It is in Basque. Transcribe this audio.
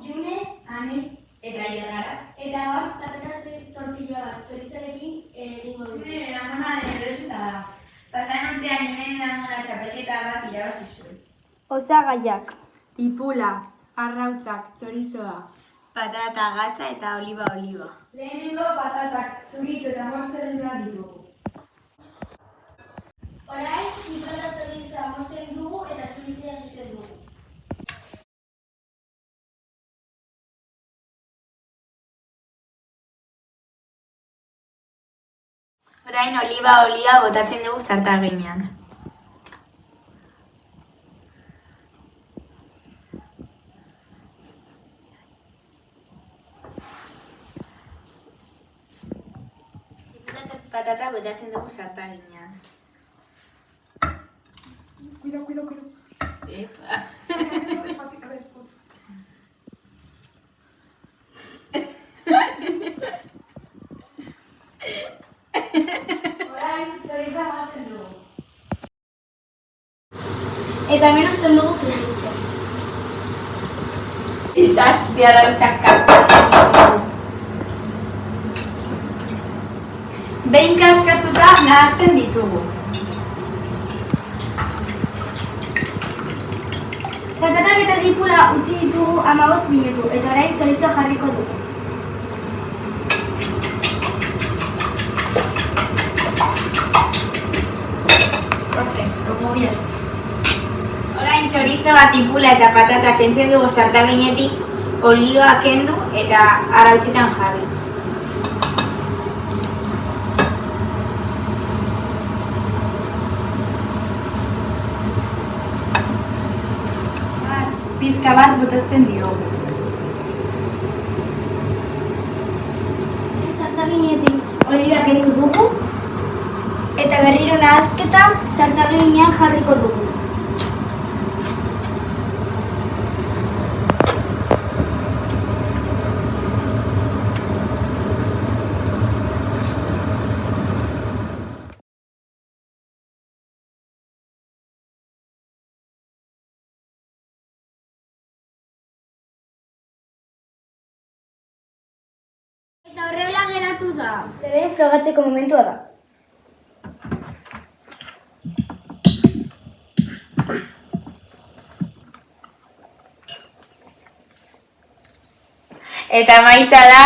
June, Ane, Eta Ilegara. eta hor, patata tortilla bat, zorizarekin egingo dugu. Junen amona errezuta da. Pasan urtean Junen amona txapelketa bat irabazi zuen. Osagaiak. Tipula, arrautzak, txorizoa, patata, gatza eta oliba. Lehenengo patatak zuritu eta mozten behar ditugu. Orain, tipula tortilla mozten dugu eta zuritzea egiten dugu. Orain oliba olia botatzen dugu zartaginean. Patata botatzen dugu zartaginean. Cuidado. Epa. Despacio, a ver. Orain, zorita mazen dugu. Eta hemen uzten dugu frijitzen. Izazpi arrautzak kaskatzen dugu. Behin kaskatuta nahazten ditugu. Patatak eta tipula utzi ditugu 15 minutu, eta orain txorizoa jarriko dugu. Perfecto, como bien. Orain txorizoa, tipula eta patata kentzen dugu zartaginetik, olioa kendu eta arautzetan jarri. Pizka bat botatzen diogu. Zartaginetik olioa kendu dugu, eta berriro nahazketa zartaginean jarriko dugu. Eta horrela geratu da. Orain frogatzeko momentua da. Eta emaitza da...